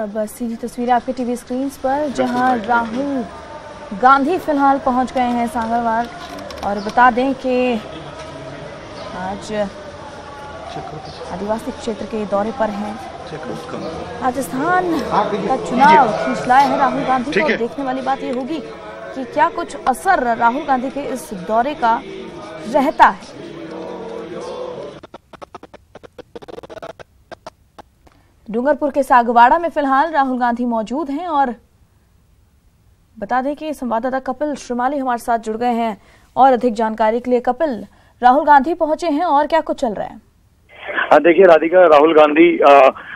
अब सीधी तस्वीरें आपके टीवी स्क्रीन पर, जहां राहुल गांधी फिलहाल पहुंच गए हैं सांगरवाड़। और बता दें कि आज आदिवासी क्षेत्र के दौरे पर हैं। राजस्थान का चुनाव खींच लाया है राहुल गांधी को। देखने वाली बात यह होगी कि क्या कुछ असर राहुल गांधी के इस दौरे का रहता है। डूंगरपुर के सागवाड़ा में फिलहाल राहुल गांधी मौजूद हैं और बता दें कि संवाददाता कपिल श्रीमाली हमारे साथ जुड़ गए हैं और अधिक जानकारी के लिए। कपिल, राहुल गांधी पहुंचे हैं और क्या कुछ चल रहा है? देखिए राधिका, राहुल गांधी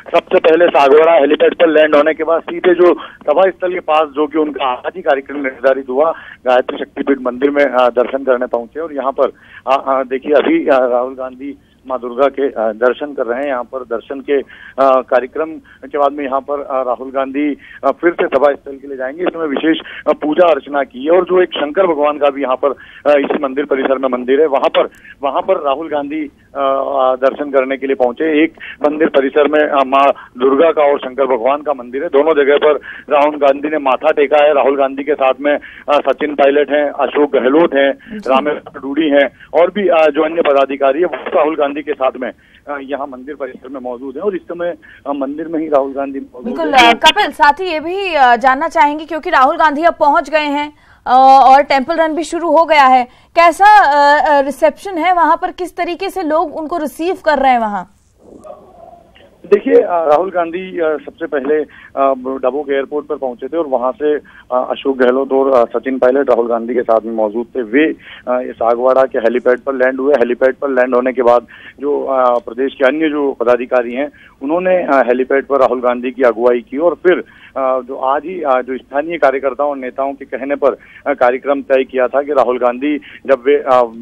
सबसे पहले सागवाड़ा हेलीपैड पर लैंड होने के बाद सीधे जो सभा स्थल के पास, जो कि उनका आज ही कार्यक्रम निर्धारित हुआ, गायत्री शक्तिपीठ मंदिर में दर्शन करने पहुंचे। और यहाँ पर देखिए अभी राहुल गांधी माँ दुर्गा के दर्शन कर रहे हैं। यहाँ पर दर्शन के कार्यक्रम के बाद में यहाँ पर राहुल गांधी फिर से सभा स्थल के लिए जाएंगे। इसमें विशेष पूजा अर्चना की है और जो एक शंकर भगवान का भी यहाँ पर इस मंदिर परिसर में मंदिर है, वहाँ पर राहुल गांधी दर्शन करने के लिए पहुंचे। एक मंदिर परिसर में माँ दुर्गा का और शंकर भगवान का मंदिर है। दोनों जगह पर राहुल गांधी ने माथा टेका है। राहुल गांधी के साथ में सचिन पायलट हैं, अशोक गहलोत हैं, रामेश्वर डूडी हैं और भी जो अन्य पदाधिकारी है वो राहुल गांधी के साथ में यहाँ मंदिर परिसर में मौजूद है। और इस समय मंदिर में ही राहुल गांधी बिल्कुल। कपिल, साथ ही ये भी जानना चाहेंगे क्योंकि राहुल गांधी अब पहुंच गए हैं और टेंपल रन भी शुरू हो गया है, कैसा रिसेप्शन है वहां पर, किस तरीके से लोग उनको रिसीव कर रहे हैं वहां? देखिए राहुल गांधी सबसे पहले डबोक एयरपोर्ट पर पहुंचे थे और वहां से अशोक गहलोत और सचिन पायलट राहुल गांधी के साथ में मौजूद थे। वे सागवाड़ा के हेलीपैड पर लैंड हुए। हेलीपैड पर लैंड होने के बाद जो प्रदेश के अन्य जो पदाधिकारी हैं उन्होंने हेलीपैड पर राहुल गांधी की अगुवाई की और फिर जो आज ही जो स्थानीय कार्यकर्ताओं और नेताओं के कहने पर कार्यक्रम तय किया था कि राहुल गांधी जब वे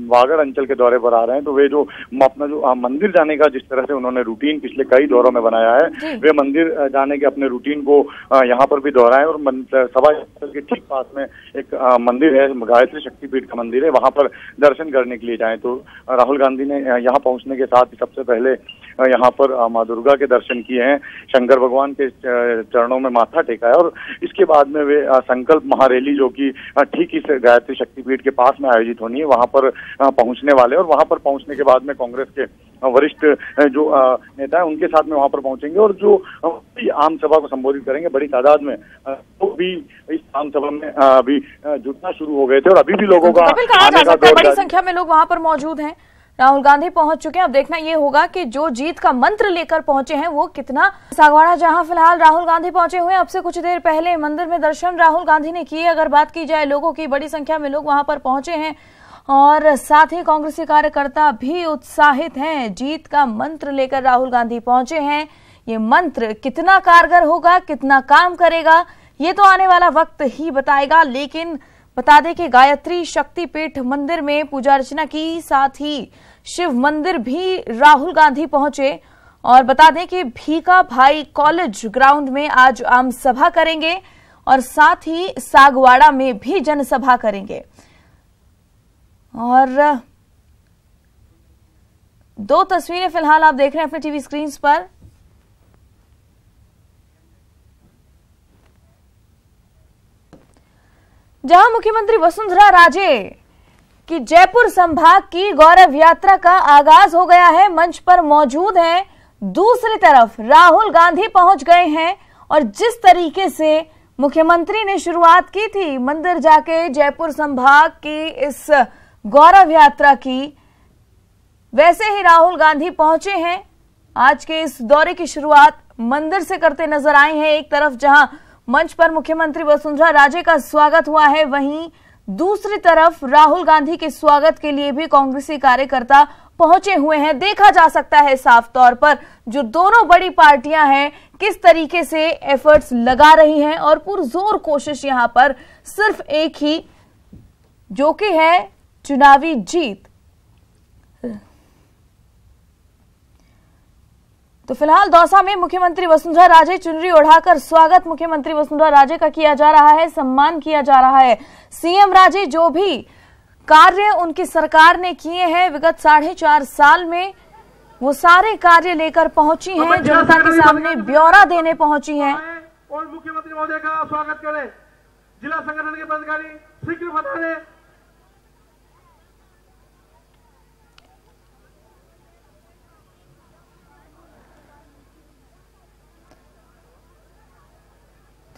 वागड़ अंचल के दौरे पर आ रहे हैं तो वे जो अपना जो मंदिर जाने का जिस तरह से उन्होंने रूटीन पिछले कई दौरों में बनाया है, वे मंदिर जाने के अपने रूटीन को यहाँ पर भी दोहराएं। और सभा स्थल के ठीक पास में एक मंदिर है, गायत्री शक्तिपीठ का मंदिर है, वहां पर दर्शन करने के लिए जाएं। तो राहुल गांधी ने यहाँ पहुंचने के साथ ही सबसे पहले यहाँ पर माँ दुर्गा के दर्शन किए हैं, शंकर भगवान के चरणों में माथा टेका है और इसके बाद में वे संकल्प महारैली जो कि ठीक इस गायत्री शक्तिपीठ के पास में आयोजित होनी है वहां पर पहुंचने वाले। और वहां पर पहुंचने के बाद में कांग्रेस के वरिष्ठ जो नेता है उनके साथ में वहां पर पहुंचेंगे और जो आम सभा को संबोधित करेंगे। बड़ी तादाद में तो भी इस आम सभा में अभी जुटना शुरू हो गए थे और अभी भी लोगों का बड़ी संख्या में लोग वहां पर मौजूद हैं। राहुल गांधी पहुंच चुके हैं। अब देखना ये होगा कि जो जीत का मंत्र लेकर पहुंचे हैं वो कितना। सागवाड़ा जहां फिलहाल राहुल गांधी पहुंचे हुए हैं, अब से कुछ देर पहले मंदिर में दर्शन राहुल गांधी ने किए। अगर बात की जाए लोगों की, बड़ी संख्या में लोग वहां पर पहुंचे हैं और साथ ही कांग्रेसी कार्यकर्ता भी उत्साहित हैं। जीत का मंत्र लेकर राहुल गांधी पहुंचे हैं। ये मंत्र कितना कारगर होगा, कितना काम करेगा, ये तो आने वाला वक्त ही बताएगा। लेकिन बता दें कि गायत्री शक्तिपीठ मंदिर में पूजा अर्चना की, साथ ही शिव मंदिर भी राहुल गांधी पहुंचे। और बता दें कि भीका भाई कॉलेज ग्राउंड में आज आम सभा करेंगे और साथ ही सागवाड़ा में भी जनसभा करेंगे। और दो तस्वीरें फिलहाल आप देख रहे हैं अपने टीवी स्क्रीन पर। जहां मुख्यमंत्री वसुंधरा राजे की जयपुर संभाग की गौरव यात्रा का आगाज हो गया है, मंच पर मौजूद हैं। दूसरी तरफ राहुल गांधी पहुंच गए हैं और जिस तरीके से मुख्यमंत्री ने शुरुआत की थी मंदिर जाके जयपुर संभाग की इस गौरव यात्रा की, वैसे ही राहुल गांधी पहुंचे हैं। आज के इस दौरे की शुरुआत मंदिर से करते नजर आए हैं। एक तरफ जहां मंच पर मुख्यमंत्री वसुंधरा राजे का स्वागत हुआ है, वहीं दूसरी तरफ राहुल गांधी के स्वागत के लिए भी कांग्रेसी कार्यकर्ता पहुंचे हुए हैं। देखा जा सकता है साफ तौर पर जो दोनों बड़ी पार्टियां हैं किस तरीके से एफर्ट्स लगा रही हैं और पुरजोर कोशिश यहां पर सिर्फ एक ही, जो कि है चुनावी जीत। तो फिलहाल दौसा में मुख्यमंत्री वसुंधरा राजे चुनरी ओढ़ाकर स्वागत मुख्यमंत्री वसुंधरा राजे का किया जा रहा है, सम्मान किया जा रहा है। सीएम राजे जो भी कार्य उनकी सरकार ने किए हैं विगत 4.5 साल में, वो सारे कार्य लेकर पहुंची हैं, जनता के सामने ब्यौरा देने पहुंची हैं। और मुख्यमंत्री महोदय का स्वागत करें। जिला संगठन के पदाधिकारी शीघ्र बता दें।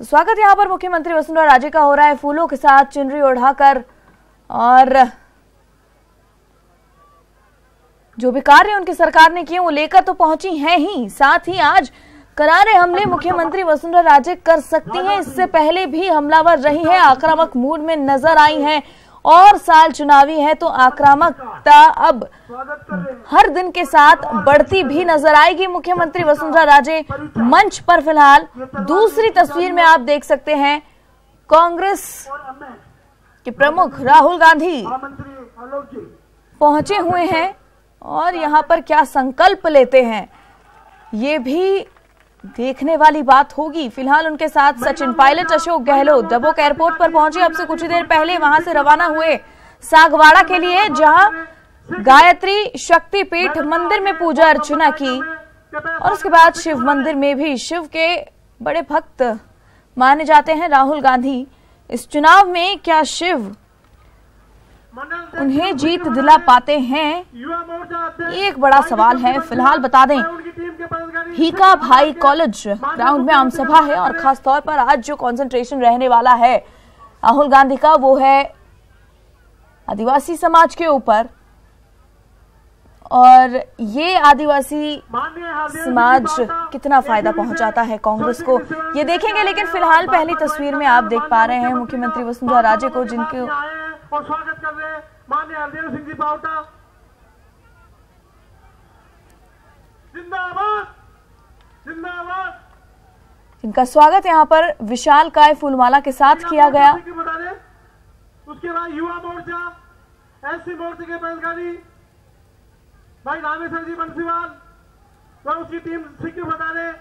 तो स्वागत यहां पर मुख्यमंत्री वसुंधरा राजे का हो रहा है फूलों के साथ चुनरी ओढ़ाकर, और जो भी कार्य उनकी सरकार ने किए वो लेकर तो पहुंची हैं ही, साथ ही आज करारे हमले मुख्यमंत्री वसुंधरा राजे कर सकती हैं। इससे पहले भी हमलावर रही हैं, आक्रामक मूड में नजर आई हैं, और साल चुनावी है तो आक्रामकता अब हर दिन के साथ बढ़ती भी नजर आएगी। मुख्यमंत्री वसुंधरा राजे मंच पर फिलहाल दूसरी तस्वीर में आप देख सकते हैं कांग्रेस के प्रमुख राहुल गांधी पहुंचे हुए हैं, और यहां पर क्या संकल्प लेते हैं ये भी देखने वाली बात होगी। फिलहाल उनके साथ सचिन पायलट, अशोक गहलोत डबोक एयरपोर्ट पर पहुंचे अब से कुछ ही देर पहले, वहां से रवाना हुए सागवाड़ा के लिए, जहां गायत्री शक्तिपीठ मंदिर में पूजा अर्चना की, और उसके बाद शिव मंदिर में भी शिव के बड़े भक्त माने जाते हैं राहुल गांधी। इस चुनाव में क्या शिव उन्हें जीत दिला पाते हैं, ये एक बड़ा सवाल है। फिलहाल बता दें भीका भाई कॉलेज ग्राउंड में आम सभा है, और खास तौर पर आज जो कंसंट्रेशन रहने वाला है राहुल गांधी का वो है आदिवासी समाज के ऊपर, और ये आदिवासी समाज कितना फायदा पहुंचाता है कांग्रेस को ये देखेंगे। लेकिन फिलहाल पहली तस्वीर में आप देख पा रहे हैं मुख्यमंत्री वसुंधरा राजे को, जिनके और स्वागत कर रहे हैं माननीय हरदेव सिंह जी बावटा। जिंदाबाद जिंदाबाद। इनका स्वागत यहां पर विशालकाय फूलमाला के साथ किया गया। उसके बाद युवा मोर्चा, एससी मोर्चे के पदाधिकारी भाई रामेश्वर जी बंसीवाल और उसकी टीम शीघ्र बता दें।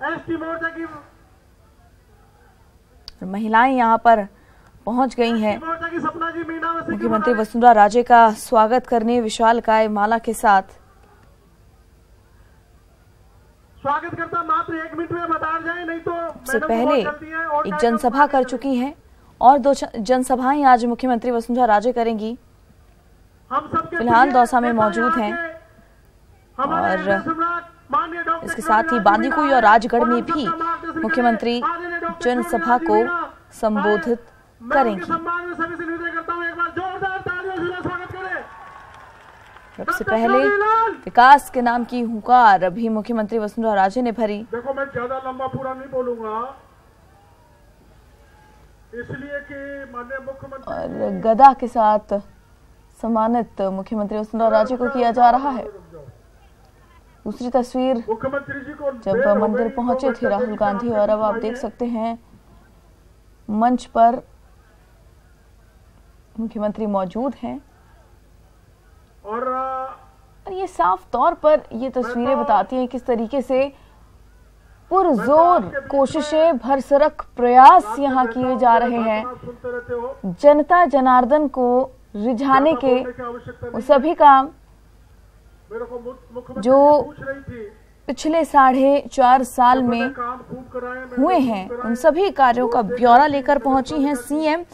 एसटी मोर्चा की महिलाएं यहां पर पहुंच गई हैं मुख्यमंत्री वसुंधरा राजे का स्वागत करने विशालकाय माला के साथ। स्वागत करता मात्र 1 मिनट में बता जाए, नहीं तो इससे पहले एक जनसभा कर चुकी हैं, और 2 जनसभाएं आज मुख्यमंत्री वसुंधरा राजे करेंगी। फिलहाल दौसा में मौजूद हैं, और इसके साथ ही बांदीकुई और राजगढ़ में भी मुख्यमंत्री जनसभा को संबोधित करेंगी। सबसे पहले विकास के नाम की हुंकार अभी मुख्यमंत्री वसुंधरा राजे ने भरी। देखो मैं ज्यादा लंबा पूरा नहीं बोलूंगा, इसलिए कि माननीय मुख्यमंत्री और गदा के साथ सम्मानित मुख्यमंत्री वसुंधरा राजे को किया जा रहा है। दूसरी तस्वीर मुख्यमंत्री जी को जब मंदिर पहुंचे थे राहुल गांधी, और अब आप देख सकते हैं मंच पर मुख्यमंत्री मौजूद हैं, और ये साफ तौर पर ये तस्वीरें बताती हैं किस तरीके से पुरजोर कोशिशें, भरसरक प्रयास यहाँ किए जा रहे हैं जनता जनार्दन को रिझाने के वो सभी काम जो पिछले 4.5 साल में हुए हैं, उन सभी कार्यों का ब्यौरा लेकर पहुंची हैं सीएम।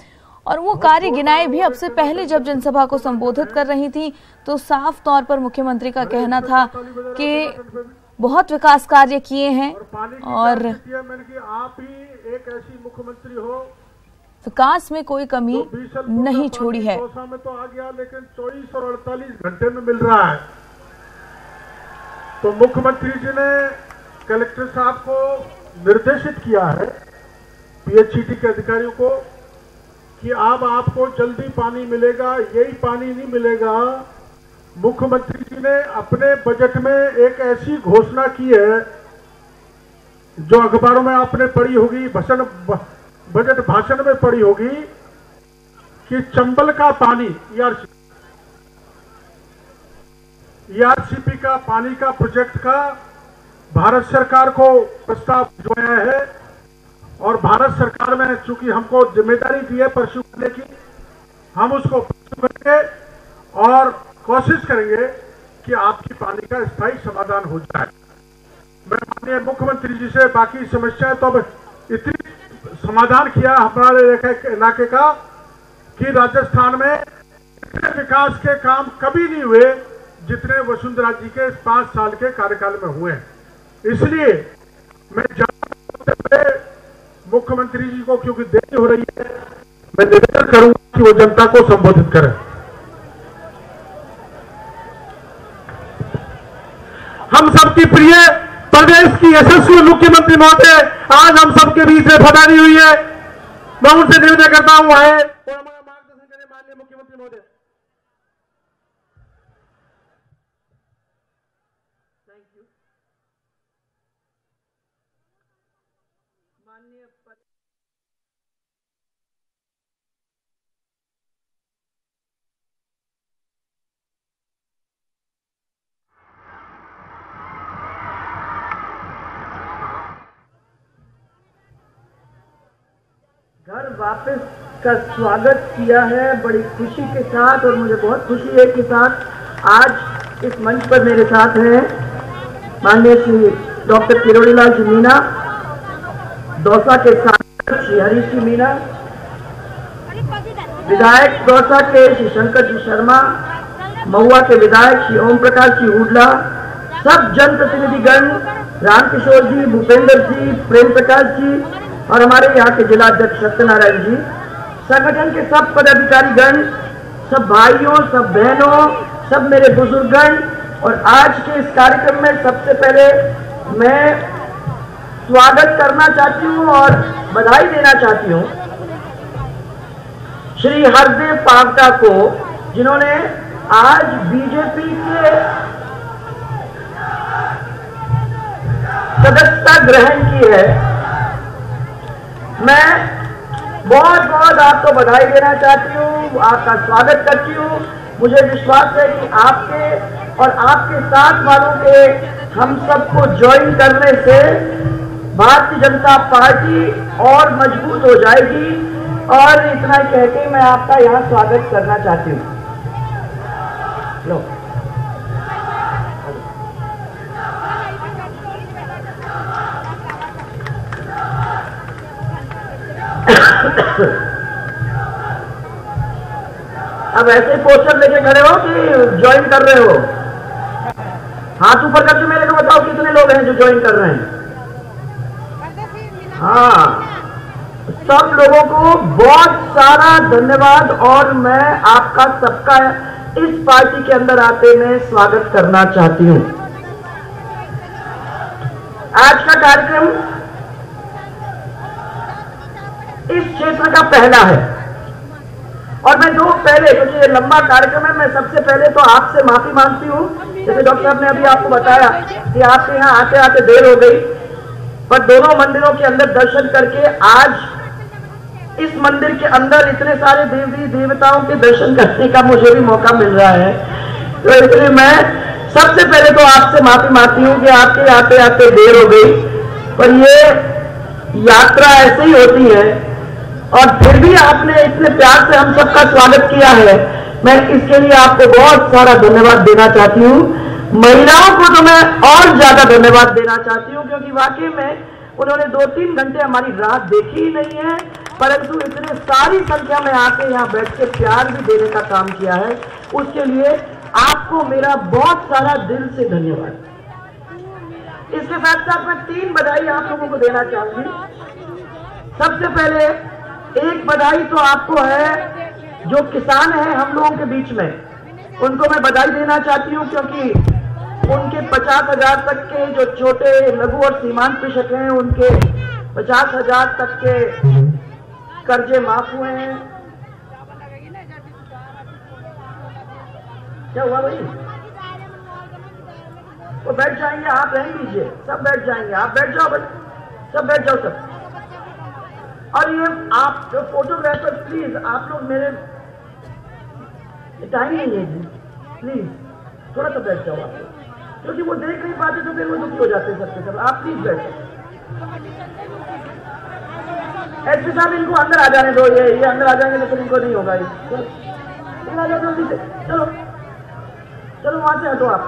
और वो कार्य गिनाए भी अब से पहले जब जनसभा को संबोधित कर रही थी, तो साफ तौर पर मुख्यमंत्री का कहना था कि बहुत विकास कार्य किए हैं, और आप ही एक ऐसी मुख्यमंत्री हो विकास में कोई कमी नहीं छोड़ी है। में तो आ गया, लेकिन 24 और 48 घंटे में मिल रहा है। तो मुख्यमंत्री जी ने कलेक्टर साहब को निर्देशित किया है, पीएचईडी के अधिकारियों को, कि अब आपको जल्दी पानी मिलेगा, यही पानी नहीं मिलेगा। मुख्यमंत्री जी ने अपने बजट में एक ऐसी घोषणा की है जो अखबारों में आपने पढ़ी होगी, बजट भाषण में पढ़ी होगी, कि चंबल का पानी ईआरसीपी का पानी का प्रोजेक्ट का भारत सरकार को प्रस्ताव भिजवाया है, और भारत सरकार में चूंकि हमको जिम्मेदारी दी है परस्यू करने की, हम उसको परस्यू करेंगे और कोशिश करेंगे कि आपकी पानी का स्थायी समाधान हो जाए। मैं माननीय मुख्यमंत्री जी से बाकी समस्याएं तो अब इतनी समाधान किया हमारे इलाके का कि राजस्थान में इतने विकास के काम कभी नहीं हुए जितने वसुंधरा जी के 5 साल के कार्यकाल में हुए हैं। इसलिए मैं मुख्यमंत्री जी को, क्योंकि देरी हो रही है, मैं निवेदन करूंगा कि वो जनता को संबोधित करें। हम सबकी प्रिय प्रदेश की यशस्वी मुख्यमंत्री महोदय आज हम सबके बीच में पधारी हुई है। मैं उनसे निवेदन करता हूं और हमारा मार्गदर्शन करें माननीय मुख्यमंत्री महोदय। Thank you. माननीय घर वापस का स्वागत किया है बड़ी खुशी के साथ, और मुझे बहुत खुशी है कि साथ आज इस मंच पर मेरे साथ हैं माननीय श्री डॉक्टर किरोड़ीलाल जी मीणा, दौसा के सांसद श्री हरीश जी मीणा, विधायक दौसा के श्री शंकर जी शर्मा, महुआ के विधायक श्री ओम प्रकाश जी हुडला, सब जनप्रतिनिधिगण, रामकिशोर जी, भूपेंद्र जी, प्रेम प्रकाश जी और हमारे यहाँ के जिला अध्यक्ष सत्यनारायण जी, संगठन के सब पदाधिकारीगण, सब भाइयों, सब बहनों, सब मेरे बुजुर्गगण, और आज के इस कार्यक्रम में सबसे पहले मैं स्वागत करना चाहती हूँ और बधाई देना चाहती हूँ श्री हरदेव पावटा को, जिन्होंने आज बीजेपी के सदस्यता ग्रहण की है। मैं बहुत बहुत आपको बधाई देना चाहती हूँ, आपका स्वागत करती हूँ। मुझे विश्वास है कि आपके और आपके साथ वालों के हम सबको ज्वाइन करने से भारतीय जनता पार्टी और मजबूत हो जाएगी। और इतना ही कह के मैं आपका यहाँ स्वागत करना चाहती हूँ। लो अब ऐसे पोस्टर लेके खड़े हो कि ज्वाइन कर रहे हो? हाथ ऊपर करके मेरे को बताओ कितने लोग हैं जो ज्वाइन कर रहे हैं। हाँ, सब लोगों को बहुत सारा धन्यवाद, और मैं आपका सबका इस पार्टी के अंदर आते में स्वागत करना चाहती हूं। आज का कार्यक्रम इस क्षेत्र का पहला है, और मैं जो पहले, क्योंकि ये लंबा कार्यक्रम है, मैं सबसे पहले तो आपसे माफी मांगती हूँ। जैसे डॉक्टर साहब ने अभी आपको बताया कि आपके यहाँ आते आते देर हो गई, पर दोनों मंदिरों के अंदर दर्शन करके आज इस मंदिर के अंदर इतने सारे देवी देवताओं के दर्शन करने का मुझे भी मौका मिल रहा है। तो इसलिए मैं सबसे पहले तो आपसे माफी मांगती हूँ कि आपके आते आते देर हो गई, पर ये यात्रा ऐसे ही होती है, और फिर भी आपने इतने प्यार से हम सबका स्वागत किया है। मैं इसके लिए आपको बहुत सारा धन्यवाद देना चाहती हूँ। महिलाओं को तो मैं और ज्यादा धन्यवाद देना चाहती हूँ, क्योंकि वाकई में उन्होंने 2-3 घंटे हमारी रात देखी ही नहीं है, परंतु इतने सारी संख्या में आके यहाँ बैठ के प्यार भी देने का काम किया है। उसके लिए आपको मेरा बहुत सारा दिल से धन्यवाद। इसके साथ साथ मैं 3 बधाई आप लोगों को देना चाहूंगी। सबसे पहले एक बधाई तो आपको है जो किसान हैं हम लोगों के बीच में, उनको मैं बधाई देना चाहती हूँ, क्योंकि उनके 50,000 तक के जो छोटे लघु और सीमांत कृषक हैं, उनके 50,000 तक के कर्जे माफ हुए हैं। क्या हुआ भाई? वो बैठ जाएंगे, आप रहने दीजिए, सब बैठ जाएंगे, आप बैठ जाओ भाई, सब बैठ जाओ सब। और ये आप जो फोटोग्राफर, प्लीज आप लोग, मेरे टाइम नहीं है जी, प्लीज थोड़ा सा बैठ जाओ आप लोग, क्योंकि वो देख नहीं पाते तो फिर वो दुखी हो जाते सबके सब। आप प्लीज बैठ जाओ। एसपी साहब इनको अंदर आ जाने दो, ये अंदर आ जाएंगे लेकिन इनको नहीं होगा। चलो जल्दी से, चलो चलो वहां से हटो आप।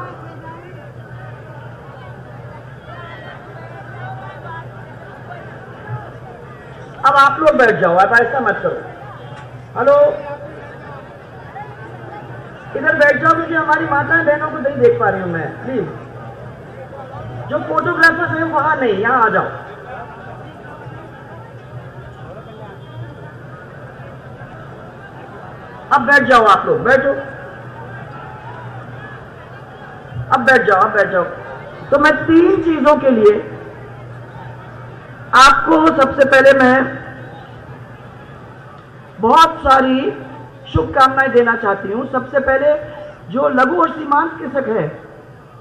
अब आप लोग बैठ जाओ, आप ऐसा मत करो। हेलो, इधर बैठ जाओ क्योंकि हमारी माताएं बहनों को नहीं देख पा रही हूं मैं। प्लीज, जो फोटोग्राफर्स हैं वहां नहीं, यहां आ जाओ। अब बैठ जाओ, आप लोग बैठो, अब बैठ जाओ, अब बैठ जाओ। तो मैं 3 चीजों के लिए आपको सबसे पहले मैं बहुत सारी शुभकामनाएं देना चाहती हूं। सबसे पहले जो लघु और सीमांत कृषक है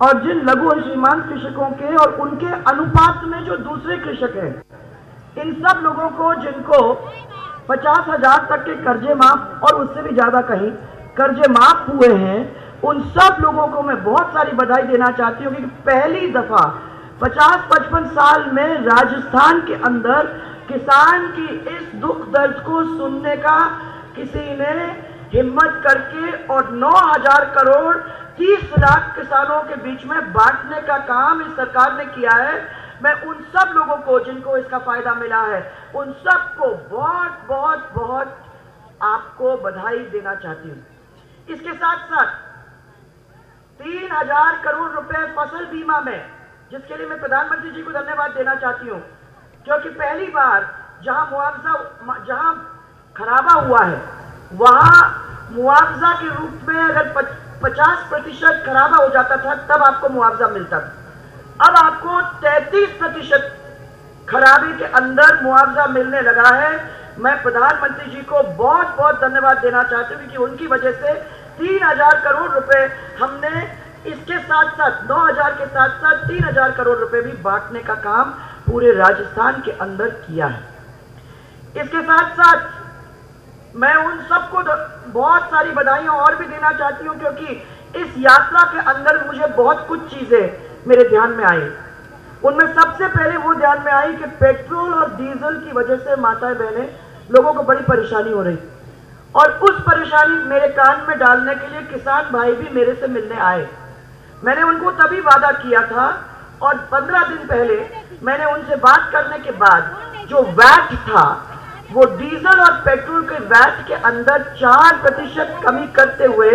और जिन लघु और सीमांत कृषकों के और उनके अनुपात में जो दूसरे कृषक हैं, इन सब लोगों को जिनको 50,000 तक के कर्जे माफ और उससे भी ज्यादा कहीं कर्जे माफ हुए हैं, उन सब लोगों को मैं बहुत सारी बधाई देना चाहती हूँ कि पहली दफा 50-55 साल में राजस्थान के अंदर किसान की इस दुख दर्द को सुनने का किसी ने हिम्मत करके और 9,000 करोड़ 30 लाख किसानों के बीच में बांटने का काम इस सरकार ने किया है। मैं उन सब लोगों को जिनको इसका फायदा मिला है, उन सबको बहुत बहुत बहुत आपको बधाई देना चाहती हूं। इसके साथ साथ 3,000 करोड़ रुपए फसल बीमा में, जिसके लिए मैं प्रधानमंत्री जी को धन्यवाद देना चाहती हूं, क्योंकि पहली बार जहां खराबा हुआ है वहां मुआवजा के रूप में अगर 50% खराबा हो जाता था तब आपको मुआवजा मिलता था। अब आपको 33% खराबी के अंदर मुआवजा मिलने लगा है। मैं प्रधानमंत्री जी को बहुत बहुत धन्यवाद देना चाहती हूँ कि उनकी वजह से 3,000 करोड़ रुपए हमने इसके साथ साथ 9,000 के साथ साथ 3,000 करोड़ रुपए भी बांटने का काम पूरे राजस्थान के अंदर किया है। इसके साथ साथ मैं उन सबको बहुत सारी बधाइयां और भी देना चाहती हूं, क्योंकि इस यात्रा के अंदर मुझे बहुत कुछ चीजें मेरे ध्यान में आई। उनमें सबसे पहले वो ध्यान में आई कि पेट्रोल और डीजल की वजह से माताएं बहनें लोगों को बड़ी परेशानी हो रही, और उस परेशानी मेरे कान में डालने के लिए किसान भाई भी मेरे से मिलने आए। मैंने उनको तभी वादा किया था और 15 दिन पहले मैंने उनसे बात करने के बाद जो वैट था वो डीजल और पेट्रोल के वैट के अंदर 4% कमी करते हुए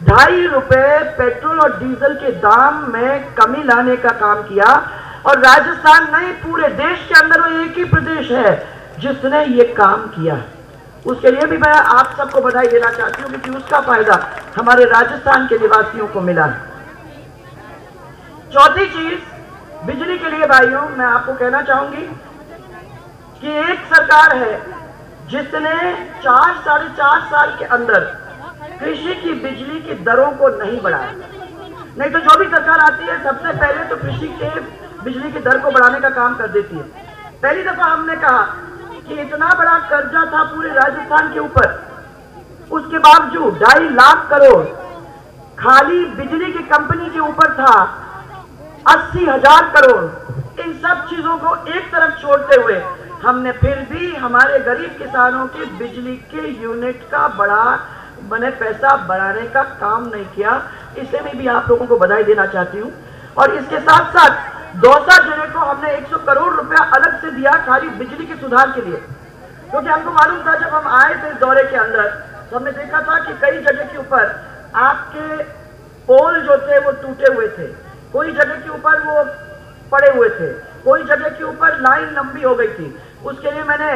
2.5 रुपए पेट्रोल और डीजल के दाम में कमी लाने का काम किया। और राजस्थान नहीं, पूरे देश के अंदर वो एक ही प्रदेश है जिसने ये काम किया है। उसके लिए भी मैं आप सबको बधाई देना चाहती हूँ क्योंकि उसका फायदा हमारे राजस्थान के निवासियों को मिला है। चौथी चीज, बिजली के लिए भाइयों मैं आपको कहना चाहूंगी कि एक सरकार है जिसने 4-4.5 साल के अंदर कृषि की बिजली की दरों को नहीं बढ़ाया। नहीं तो जो भी सरकार आती है सबसे पहले तो कृषि के बिजली की दर को बढ़ाने का काम कर देती है। पहली दफा हमने कहा कि इतना बड़ा कर्जा था पूरे राजस्थान के ऊपर, उसके बावजूद 2.5 लाख करोड़ खाली बिजली की कंपनी के ऊपर था, 80,000 करोड़। इन सब चीजों को एक तरफ छोड़ते हुए हमने फिर भी हमारे गरीब किसानों की बिजली के यूनिट का पैसा बढ़ाने का काम नहीं किया। इसे में भी आप लोगों को बधाई देना चाहती हूँ। और इसके साथ साथ दौसा जिले को हमने 100 करोड़ रुपया अलग से दिया खाली बिजली के सुधार के लिए, क्योंकि हमको मालूम था जब हम आए थे इस दौरे के अंदर तो हमने देखा था कि कई जगह के ऊपर आपके पोल जो थे वो टूटे हुए थे, कोई जगह के ऊपर वो पड़े हुए थे, कोई जगह के ऊपर लाइन लंबी हो गई थी। उसके लिए मैंने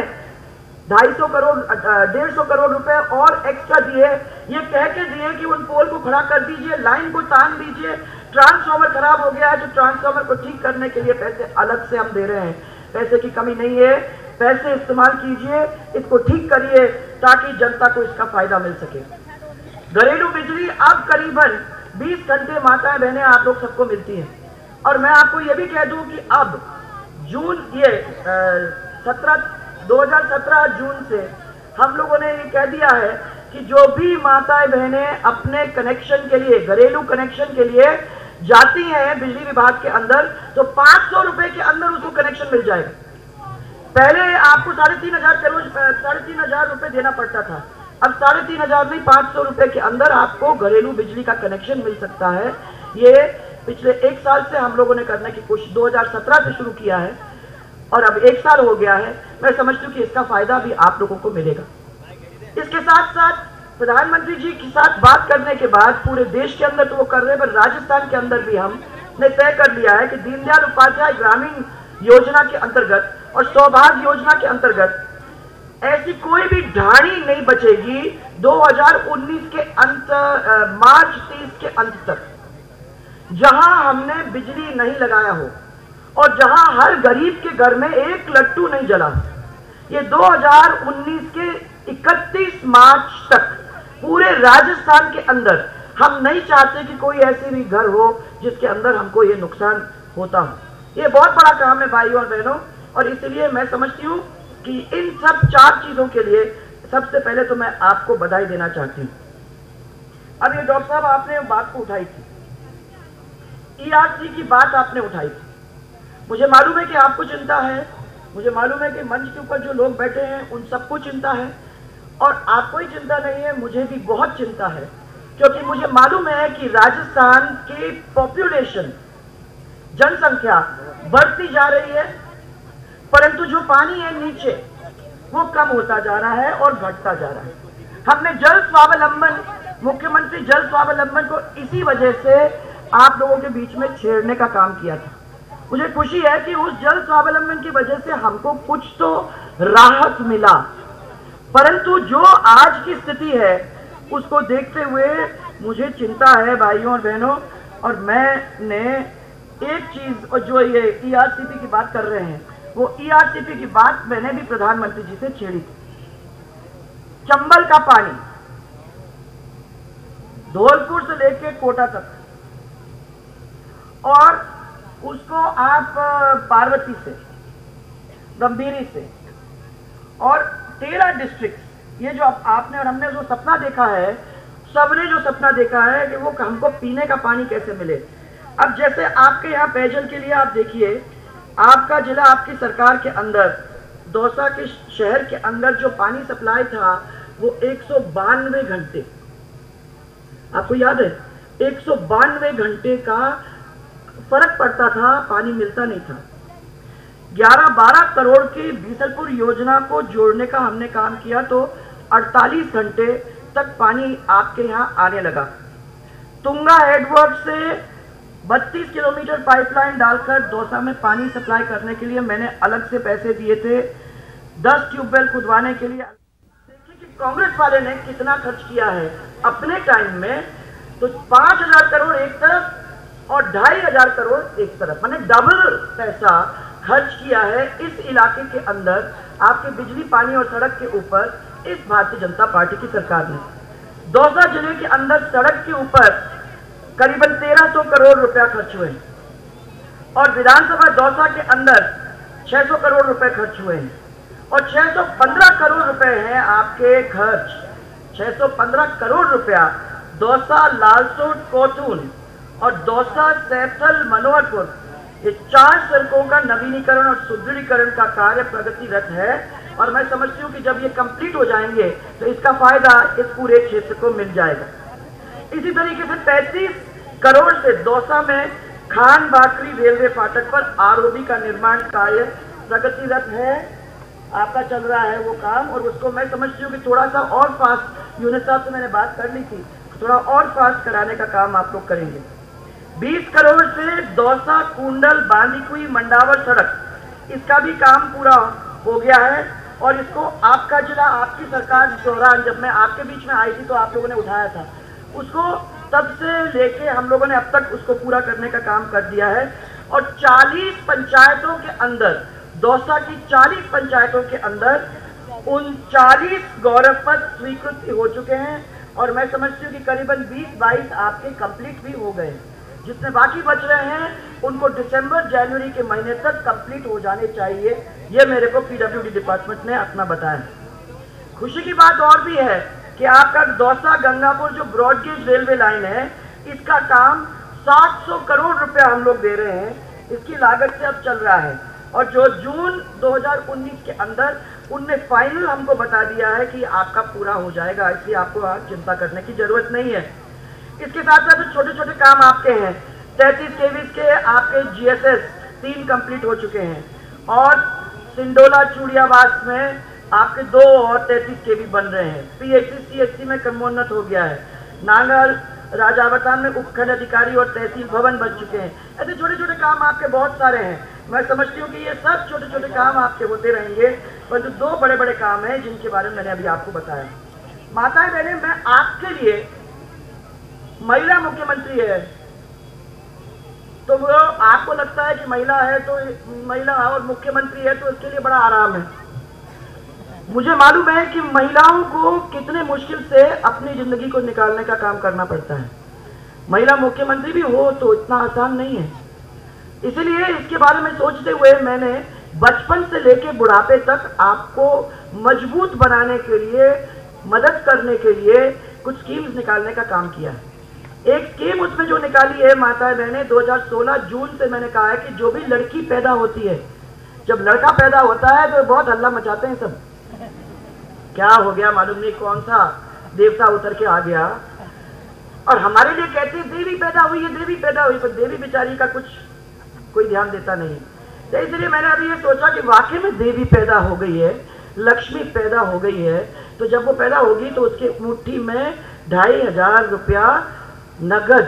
150 करोड़ रुपए और एक्स्ट्रा दिए, ये कह के दिए कि उन पोल को खड़ा कर दीजिए, लाइन को तान दीजिए, ट्रांसफार्मर खराब हो गया है तो ट्रांसफार्मर को ठीक करने के लिए पैसे अलग से हम दे रहे हैं। पैसे की कमी नहीं है, पैसे इस्तेमाल कीजिए, इसको ठीक करिए ताकि जनता को इसका फायदा मिल सके। घरेलू बिजली अब करीबन 20 घंटे माताएं बहनें आप लोग सबको मिलती हैं। और मैं आपको ये भी कह दूं कि अब जून 2017 जून से हम लोगों ने ये कह दिया है कि जो भी माताएं बहनें अपने कनेक्शन के लिए, घरेलू कनेक्शन के लिए जाती हैं बिजली विभाग के अंदर, तो 500 रुपए के अंदर उसको कनेक्शन मिल जाएगा। पहले आपको 3,500 रुपए देना पड़ता था, अब 3,500 नहीं 500 रुपए के अंदर आपको घरेलू बिजली का कनेक्शन मिल सकता है। ये पिछले 1 साल से हम लोगों ने करने की कोशिश 2017 से शुरू किया है। और अब 1 साल हो गया है। मैं समझती हूँ कि इसका फायदा भी आप लोगों को मिलेगा। इसके साथ साथ प्रधानमंत्री जी के साथ बात करने के बाद पूरे देश के अंदर तो वो कर रहे हैं, पर राजस्थान के अंदर भी हमने तय कर लिया है कि दीनदयाल उपाध्याय ग्रामीण योजना के अंतर्गत और सौभाग्य योजना के अंतर्गत ऐसी कोई भी ढाणी नहीं बचेगी 2019 के अंत मार्च 30 के अंत तक, जहां हमने बिजली नहीं लगाया हो और जहां हर गरीब के घर में एक लट्टू नहीं जला। ये 2019 के 31 मार्च तक पूरे राजस्थान के अंदर हम नहीं चाहते कि कोई ऐसे भी घर हो जिसके अंदर हमको ये नुकसान होता हो। ये बहुत बड़ा काम है भाइयों और बहनों, और इसलिए मैं समझती हूँ कि इन सब 4 चीजों के लिए सबसे पहले तो मैं आपको बधाई देना चाहती हूँ। अब ये डॉक्टर साहब आपने बात को उठाई थी, ERC की बात आपने उठाई थी। मुझे मालूम है कि आपको चिंता है, मुझे मालूम है कि मंच के ऊपर जो लोग बैठे हैं उन सबको चिंता है, और आपको ही चिंता नहीं है, मुझे भी बहुत चिंता है, क्योंकि मुझे मालूम है कि राजस्थान की पॉपुलेशन, जनसंख्या बढ़ती जा रही है, परंतु जो पानी है नीचे वो कम होता जा रहा है और घटता जा रहा है। हमने जल स्वावलंबन, मुख्यमंत्री जल स्वावलंबन को इसी वजह से आप लोगों के बीच में छेड़ने का काम किया था। मुझे खुशी है कि उस जल स्वावलंबन की वजह से हमको कुछ तो राहत मिला, परंतु जो आज की स्थिति है उसको देखते हुए मुझे चिंता है भाइयों और बहनों। और मैंने एक चीज, और जो ये ERCP की बात कर रहे हैं, वो ERCP की बात मैंने भी प्रधानमंत्री जी से छेड़ी थी। चंबल का पानी धौलपुर से लेके कोटा तक, और उसको आप पार्वती से, गंभीरी से और 13 डिस्ट्रिक्ट, ये जो आपने और हमने जो सपना देखा है, सबने जो सपना देखा है कि वो हमको पीने का पानी कैसे मिले। अब जैसे आपके यहाँ पेयजल के लिए आप देखिए, आपका जिला, आपकी सरकार के अंदर, दौसा के शहर के अंदर जो पानी सप्लाई था वो 192 घंटे, आपको याद है, 192 घंटे का फर्क पड़ता था, पानी मिलता नहीं था। 11-12 करोड़ की बीसलपुर योजना को जोड़ने का हमने काम किया तो 48 घंटे तक पानी आपके यहाँ आने लगा। तुंगा हेडवर्क से 32 किलोमीटर पाइपलाइन डालकर दौसा में पानी सप्लाई करने के लिए मैंने अलग से पैसे दिए थे, 10 ट्यूबवेल खुदवाने के लिए। देखिए कि कांग्रेस वाले ने कितना खर्च किया है अपने टाइम में, तो 5000 करोड़ एक तरफ और 2500 करोड़ एक तरफ, मैंने डबल पैसा खर्च किया है इस इलाके के अंदर आपके बिजली, पानी और सड़क के ऊपर इस भारतीय जनता पार्टी की सरकार ने। दौसा जिले के अंदर सड़क के ऊपर करीबन 1300 करोड़ रुपया खर्च हुए और विधानसभा दौसा के अंदर 600 करोड़ रुपए खर्च हुए हैं, और 615 करोड़ रुपए हैं आपके खर्च। 615 करोड़ रुपया दौसा, लालसोट, कोथून और दौसा, सैथल, मनोहरपुर, ये 4 सड़कों का नवीनीकरण और सुदृढ़ीकरण का कार्य प्रगतिरत है, और मैं समझती हूँ कि जब ये कंप्लीट हो जाएंगे तो इसका फायदा इस पूरे क्षेत्र को मिल जाएगा। इसी तरीके से 35 करोड़ से दौसा में खान बाकरी रेलवे फाटक पर ROB का निर्माण कार्य प्रगतिरत है, आपका चल रहा है वो काम, और उसको मैं समझती हूँ कि थोड़ा सा और फास्ट, यूनिट साहब से मैंने बात कर ली थी, थोड़ा और फास्ट कराने का काम आप लोग करेंगे। 20 करोड़ से दौसा, कुंडल, बांदीकुई, मंडावर सड़क, इसका भी काम पूरा हो गया है, और इसको आपका जिला, आपकी सरकार के दौरान जब मैं आपके बीच में आई थी तो आप लोगों ने उठाया था, उसको तब से लेके हम लोगों ने अब तक उसको पूरा करने का काम कर दिया है। और 40 पंचायतों के अंदर, दौसा की 40 पंचायतों के अंदर 39 गौरव पद स्वीकृत हो चुके हैं, और मैं समझती हूँ कि करीबन 20-22 आपके कंप्लीट भी हो गए हैं। जितने बाकी बच रहे हैं उनको दिसंबर-जनवरी के महीने तक कंप्लीट हो जाने चाहिए, ये मेरे को PWD डिपार्टमेंट ने अपना बताया। खुशी की बात और भी है कि आपका दौसा गंगापुर जो ब्रॉडगेज रेलवे लाइन है, इसका काम 700 करोड़ रुपया हम लोग दे रहे हैं, इसकी लागत से अब चल रहा है, और जो जून 2019 के अंदर उनने फाइनल हमको बता दिया है कि आपका पूरा हो जाएगा, इसलिए आपको चिंता करने की जरूरत नहीं है। इसके साथ साथ छोटे छोटे काम आपके हैं, 33 kV के आपके GSS 3 कंप्लीट हो चुके हैं, और सिंडोला चूड़ियावास में आपके 2 और 33 केवी बन रहे हैं। पीएचसी सीएचसी में क्रमोन्नत हो गया है। नांगल राजावतान में उपखंड अधिकारी और तहसील भवन बन चुके हैं। ऐसे छोटे छोटे काम आपके बहुत सारे हैं। मैं समझती हूँ कि ये सब छोटे छोटे काम आपके होते रहेंगे, परंतु 2 बड़े बड़े काम हैं जिनके बारे में मैंने अभी आपको बताया। माताएं बहनें, मैं आपके लिए, महिला मुख्यमंत्री है तो वो आपको लगता है कि महिला है तो महिला और मुख्यमंत्री है तो इसके लिए बड़ा आराम है। मुझे मालूम है कि महिलाओं को कितने मुश्किल से अपनी जिंदगी को निकालने का काम करना पड़ता है। महिला मुख्यमंत्री भी हो तो इतना आसान नहीं है। इसलिए इसके बारे में सोचते हुए मैंने बचपन से लेकर बुढ़ापे तक आपको मजबूत बनाने के लिए, मदद करने के लिए कुछ स्कीम्स निकालने का काम किया है। एक स्कीम उसमें जो निकाली है माताएं बहनें, 2016 जून से मैंने कहा है कि जो भी लड़की पैदा होती है, जब लड़का पैदा होता है तो बहुत हल्ला मचाते हैं सब, क्या हो गया मालूम नहीं, कौन सा देवता उतर के आ गया, और हमारे लिए कहते हैं देवी पैदा हुई है, देवी पैदा हुई, पर देवी बेचारी का कोई ध्यान देता नहीं। तो इसलिए मैंने अभी ये सोचा कि वाकई में देवी पैदा हो गई है, लक्ष्मी पैदा हो गई है, तो जब वो पैदा होगी तो उसके मुट्ठी में 2500 रुपया नगद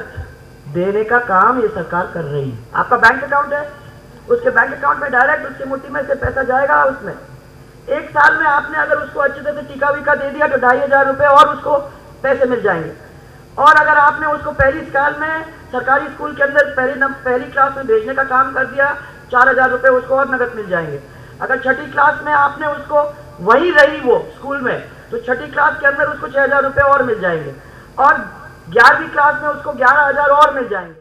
देने का काम ये सरकार कर रही है। आपका बैंक अकाउंट है, उसके बैंक अकाउंट में डायरेक्ट उसकी मुट्ठी में से पैसा जाएगा। उसमें 1 साल में आपने अगर उसको अच्छे से टीका वीका दे दिया तो 2500 रुपये और उसको पैसे मिल जाएंगे। और अगर आपने उसको पहली साल में सरकारी स्कूल के अंदर पहली क्लास में भेजने का काम कर दिया, 4000 रुपये उसको और नगद मिल जाएंगे। अगर 6ठी क्लास में आपने उसको वही रही वो स्कूल में, तो 6ठी क्लास के अंदर उसको 6000 रुपये और मिल जाएंगे, और 11वीं क्लास में उसको 11000 और मिल जाएंगे।